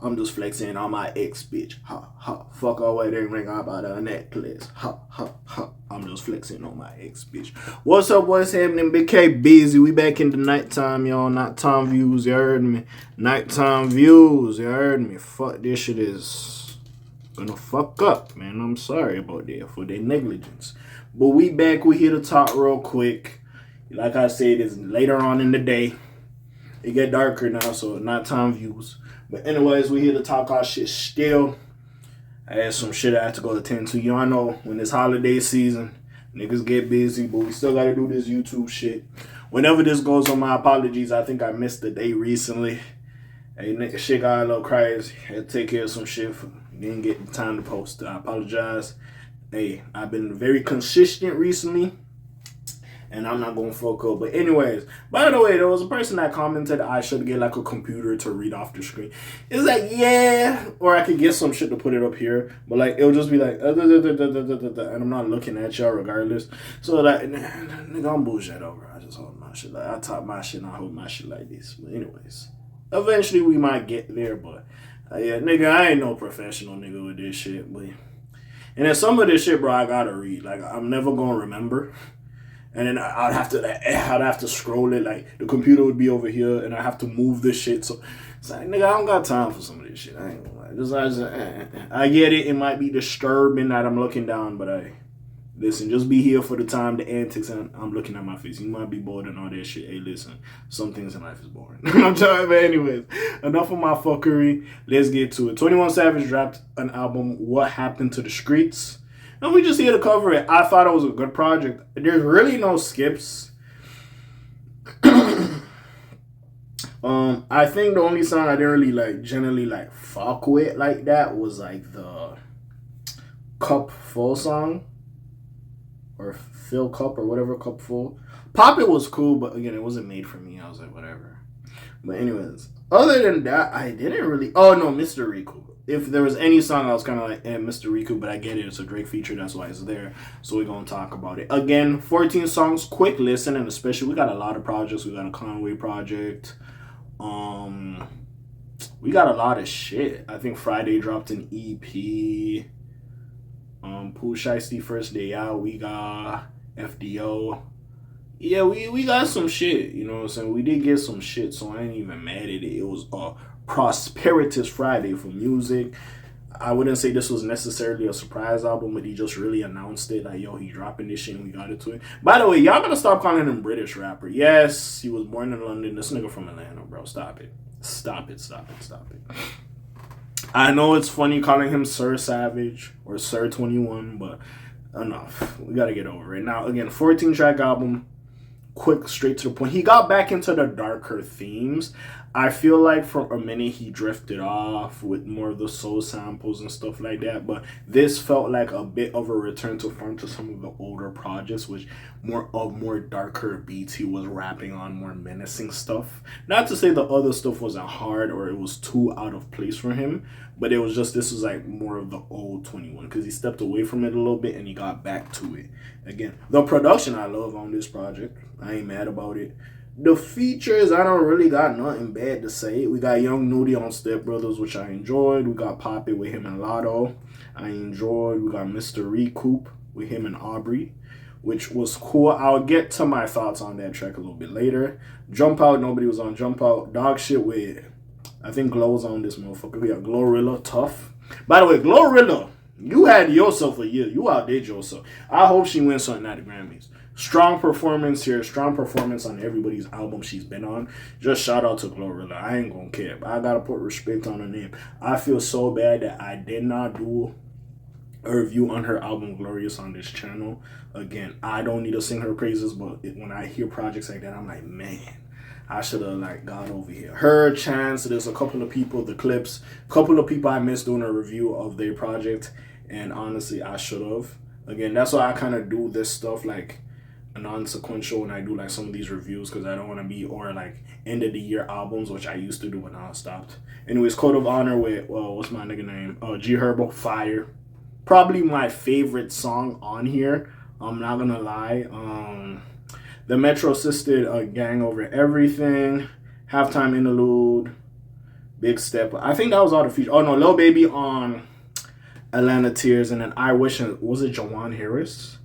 I'm just flexing on my ex bitch. Ha ha. Fuck her wedding ring about her necklace. Ha ha ha. I'm just flexing on my ex bitch. What's up? What's happening? Big K busy. We back in the nighttime, y'all. Nighttime views. You heard me. Nighttime views. You heard me. Fuck this shit is gonna fuck up, man. I'm sorry about that for their negligence. But we back. We here to talk real quick. Like I said, it's later on in the day. It get darker now, so nighttime views. But anyways, we here to talk our shit still. I had some shit I had to go attend to. Y'all know when it's holiday season, niggas get busy, but we still gotta do this YouTube shit. Whenever this goes on, my apologies. I think I missed the day recently. Hey, nigga, shit got a little crazy. Had to take care of some shit. Didn't get the time to post. I apologize. Hey, I've been very consistent recently. And I'm not going to fuck up. But anyways, by the way, there was a person that commented I should get like a computer to read off the screen. It's like, yeah. Or I could get some shit to put it up here. But like, it'll just be like, and I'm not looking at y'all regardless. So like, nigga, I'm bullshit over. I just hold my shit like, I top my shit and I hold my shit like this. But anyways, eventually we might get there. But yeah, nigga, I ain't no professional nigga with this shit. But and then some of this shit, bro, I gotta read. Like, I'm never going to remember. And then I'd have to scroll it. Like, the computer would be over here, and I have to move this shit. So it's like, nigga, I don't got time for some of this shit. I ain't gonna lie. I get it. It might be disturbing that I'm looking down, but listen, just be here for the time, the antics, and I'm looking at my face. You might be bored and all that shit. Hey, listen, some things in life is boring. I'm sorry, but anyways, enough of my fuckery. Let's get to it. 21 Savage dropped an album, What Happened to the Streets? And we just here to cover it. I thought it was a good project. There's really no skips. I think the only song I didn't really generally fuck with like that was like the Cup Full song. Or Fill Cup or whatever, Cup Full. Pop It was cool, but again, it wasn't made for me. I was like, whatever. But anyways, other than that, I didn't really... Oh, no, Mr. Riku. If there was any song, I was kind of like, Mr. Riku, but I get it. It's a Drake feature. That's why it's there. So we're going to talk about it. Again, 14 songs, quick listen, and especially, we got a lot of projects. We got a Conway project. We got a lot of shit. I think Friday dropped an EP. Pooh Shiesty First Day Out. We got FDO. Yeah, we got some shit. You know what I'm saying? We did get some shit, so I ain't even mad at it. It was Prosperitous Friday for music. I wouldn't say this was necessarily a surprise album, but he just really announced it. Like, yo, he dropping this shit and we got it to it. By the way, y'all gotta stop calling him British rapper. Yes, he was born in London. This nigga from Atlanta, bro. Stop it. Stop it. I know it's funny calling him Sir Savage or Sir 21, but enough. We gotta get over it. Now, again, 14-track album. Quick, straight to the point. He got back into the darker themes. I feel like for a minute he drifted off with more of the soul samples and stuff like that, but this felt like a bit of a return to form to some of the older projects, which more darker beats he was rapping on, more menacing stuff. Not to say the other stuff wasn't hard or it was too out of place for him, but it was just, this was like more of the old 21 because he stepped away from it a little bit and he got back to it. Again, the production I love on this project. I ain't mad about it. The features, I don't really got nothing bad to say. We got Young Nudie on Step Brothers, which I enjoyed. We got Pop It with him and Lotto. I enjoyed. We got Mr. Recoup with him and Aubrey, which was cool. I'll get to my thoughts on that track a little bit later. Jump Out, nobody was on Jump Out. Dog Shit with, I think Glow's on this motherfucker. We got Glorilla, Tough. By the way, Glorilla, you had yourself a year. You outdid yourself. I hope she wins something at the Grammys. Strong performance here. Strong performance on everybody's album she's been on. Just shout out to Glorilla. I ain't gonna care. But I gotta put respect on her name. I feel so bad that I did not do a review on her album Glorious on this channel. Again, I don't need to sing her praises, but when I hear projects like that, I'm like, man, I should have got over here. Her Chance, there's a couple of people, the clips, a couple of people I missed doing a review of their project, and honestly, I should have. Again, that's why I kind of do this stuff non-sequential when I do some of these reviews, because I don't want to be end of the year albums, which I used to do, but now I stopped. Anyways, Code of Honor with what's my nigga name? G Herbo, Fire. Probably my favorite song on here. I'm not gonna lie. The Metro Assisted Gang Over Everything, Halftime Interlude, Big Step. I think that was all the features. Oh no, Lil Baby on Atlanta Tears, and then I Wish. Was it Jawan Harris?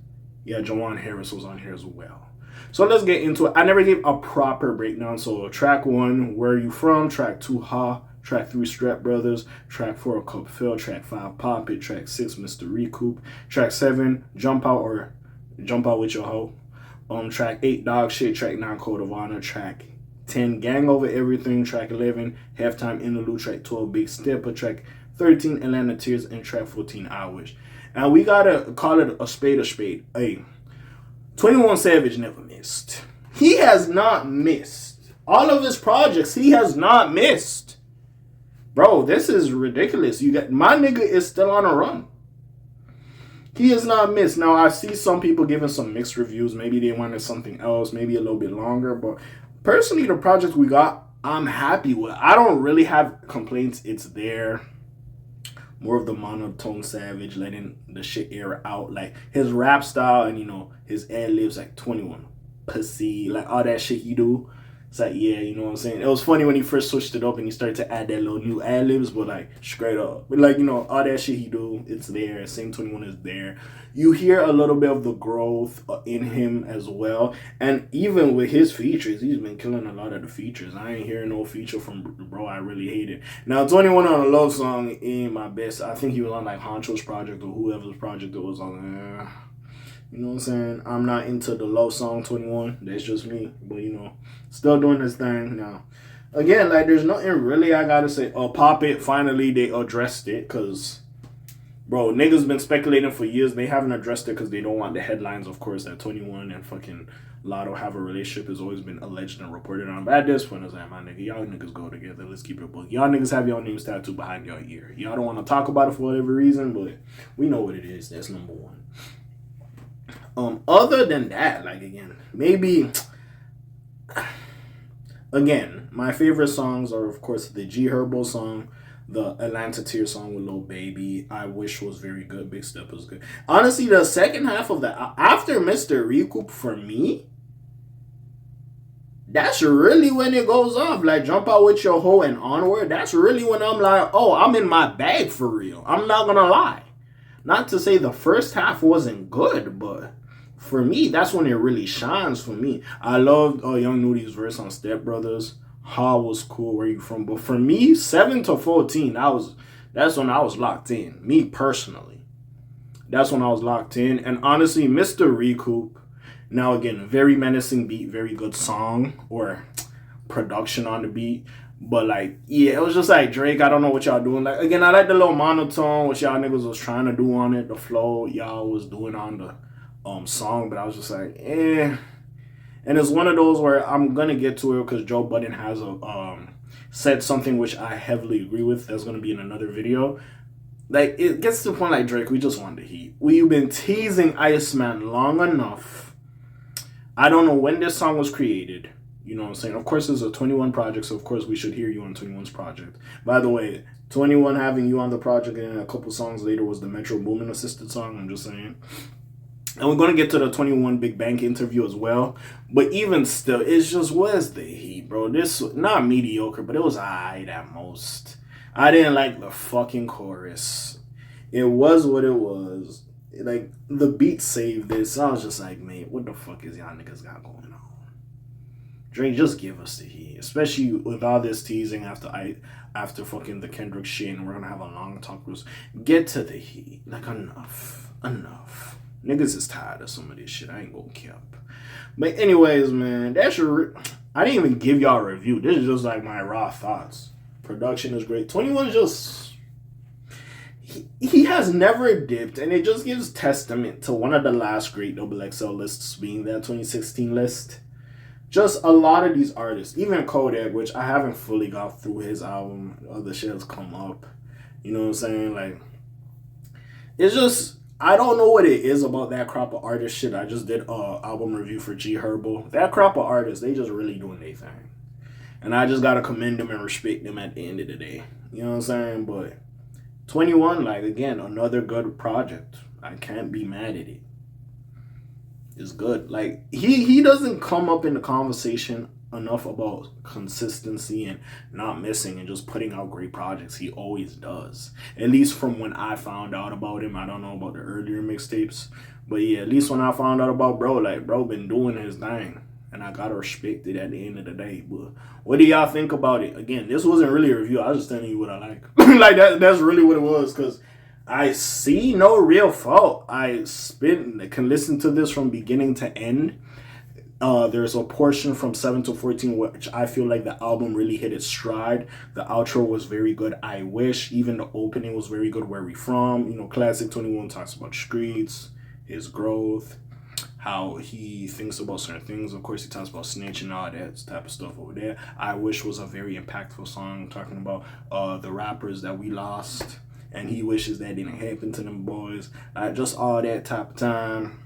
Yeah, Jawan Harris was on here as well. So let's get into it. I never gave a proper breakdown. So track 1, Where You From? Track 2, Ha. Track 3, Strap Brothers. Track 4, A Cup Fill. Track 5, Pop It. Track 6, Mr. Recoup. Track 7, Jump Out With Your Hoe. Track 8, Dog Shit. Track 9, Code of Honor. Track 10, Gang Over Everything. Track 11, Halftime Interlude. Track 12, Big Stepper. Track 13, Atlanta Tears. And track 14, I Wish. And we gotta call it a spade a spade. Hey, 21 Savage never missed. He has not missed. All of his projects, he has not missed. Bro, this is ridiculous. My nigga is still on a run. He has not missed. Now, I see some people giving some mixed reviews. Maybe they wanted something else, maybe a little bit longer. But personally, the project we got, I'm happy with. I don't really have complaints. It's there. More of the monotone Savage, letting the shit air out. Like, his rap style and, his ad-libs, like 21 pussy, like all that shit he do. It's like, yeah, you know what I'm saying? It was funny when he first switched it up and he started to add that little new ad-libs, but like, straight up. But like, all that shit he do, it's there. Same 21 is there. You hear a little bit of the growth in him as well. And even with his features, he's been killing a lot of the features. I ain't hearing no feature from bro I really hate it. Now, 21 on a love song ain't my best. I think he was on like Honcho's project or whoever's project it was on. You know what I'm saying? I'm not into the love song 21. That's just me. But, still doing this thing now. Again, like, there's nothing really I gotta say. Pop It, finally they addressed it. Because, bro, niggas been speculating for years. They haven't addressed it because they don't want the headlines, of course, that 21 and fucking Lotto have a relationship has always been alleged and reported on. But at this point, it's like, my nigga, y'all niggas go together. Let's keep it book. Y'all niggas have y'all names tattooed behind your ear. Y'all don't want to talk about it for whatever reason, but we know what it is. That's number one. Other than that, like, again, maybe, again, my favorite songs are, of course, the G Herbo song, the Atlanta Tear song with Lil Baby. I Wish was very good. Big Step was good. Honestly, the second half of that, after Mr. Recoup, for me, that's really when it goes off. Like, Jump Out With Your Hoe and Onward, that's really when I'm like, oh, I'm in my bag for real. I'm not gonna lie. Not to say the first half wasn't good, but for me, that's when it really shines for me. I loved Young Nudi's verse on Step Brothers. Ha was cool. Where You From? But for me, 7 to 14, that's when I was locked in. Me personally, that's when I was locked in. And honestly, Mr. Recoup. Now again, very menacing beat, very good song or production on the beat. But like, yeah, it was just like Drake. I don't know what y'all doing. Like, again, I like the little monotone, what y'all niggas was trying to do on it. The flow y'all was doing on the song, but I was just like, eh. And it's one of those where I'm gonna get to it because Joe Budden has said something which I heavily agree with. That's gonna be in another video. Like, it gets to the point like, Drake, we just want the heat. We've been teasing Iceman long enough. I don't know when this song was created. You know what I'm saying? Of course, it's a 21 project, so of course we should hear you on 21's project. By the way, 21 having you on the project and a couple songs later was the Metro Boomin assisted song. I'm just saying. And we're going to get to the 21 Big Bank interview as well. But even still, it's just, where's the heat, bro? This, not mediocre, but it was alright at most. I didn't like the fucking chorus. It was what it was. Like, the beat saved this. I was just like, man, what the fuck is y'all niggas got going on? Drake, just give us the heat. Especially with all this teasing after fucking the Kendrick shit, and we're going to have a long talk. Get to the heat. Like, enough. Niggas is tired of some of this shit. I ain't gonna cap. But anyways, man, that's I didn't even give y'all a review. This is just like my raw thoughts. Production is great. 21 is just... He has never dipped, and it just gives testament to one of the last great XXL lists being that 2016 list. Just a lot of these artists, even Kodak, which I haven't fully got through his album. Other shit has come up. You know what I'm saying? Like, it's just... I don't know what it is about that crop of artist shit. I just did a album review for G Herbo. That crop of artists, they just really doing their thing. And I just gotta commend them and respect them at the end of the day. You know what I'm saying? But 21, like, again, another good project. I can't be mad at it. It's good. Like, he doesn't come up in the conversation enough about consistency and not missing and just putting out great projects. He always does. At least from when I found out about him. I don't know about the earlier mixtapes. But yeah, at least when I found out about bro, like bro been doing his thing. And I gotta respect it at the end of the day. But what do y'all think about it? Again, this wasn't really a review. I was just telling you what I like. Like that's really what it was. Because I see no real fault. I can listen to this from beginning to end. There's a portion from 7 to 14 which I feel like the album really hit its stride. The outro was very good. I wish. Even the opening was very good. Where we from? You know, classic 21 talks about streets, his growth, how he thinks about certain things. Of course, he talks about snitching and all that type of stuff over there. I Wish was a very impactful song talking about the rappers that we lost. And he wishes that didn't happen to them boys. Just all that type of time.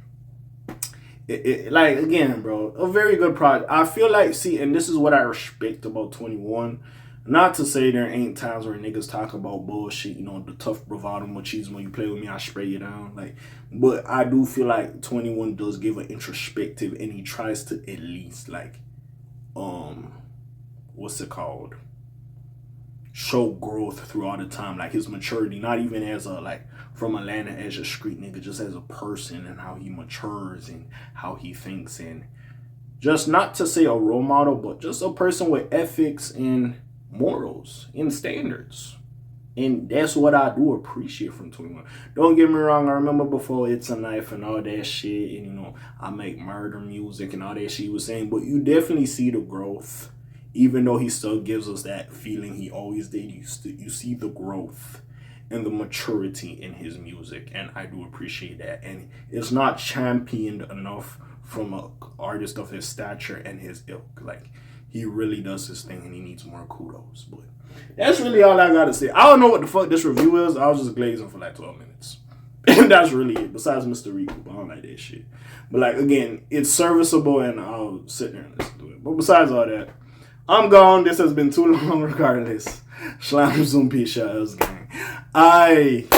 Like, again, bro, a very good project. I feel like, see, and this is what I respect about 21. Not to say there ain't times where niggas talk about bullshit, you know, the tough bravado machismo, you play with me, I spray you down. Like, but I do feel like 21 does give an introspective, and he tries to at least, like, what's it called? Show growth throughout the time, like his maturity, not even as a, like, from Atlanta as a street nigga, just as a person and how he matures and how he thinks, and just not to say a role model, but just a person with ethics and morals and standards. And that's what I do appreciate from 21. Don't get me wrong, I remember before It's a Knife and all that shit, and you know, I make murder music and all that shit he was saying, but you definitely see the growth. Even though he still gives us that feeling he always did, you see the growth and the maturity in his music, and I do appreciate that. And it's not championed enough from an artist of his stature and his ilk. Like, he really does his thing, and he needs more kudos. But that's really all I gotta say. I don't know what the fuck this review is. I was just glazing for like 12 minutes. And that's really it. Besides Mr. Rico, I don't like that shit. But like, again, it's serviceable, and I'll sit there and listen to it. But besides all that, I'm gone. This has been too long regardless. Shalom, zoom, peace, gang.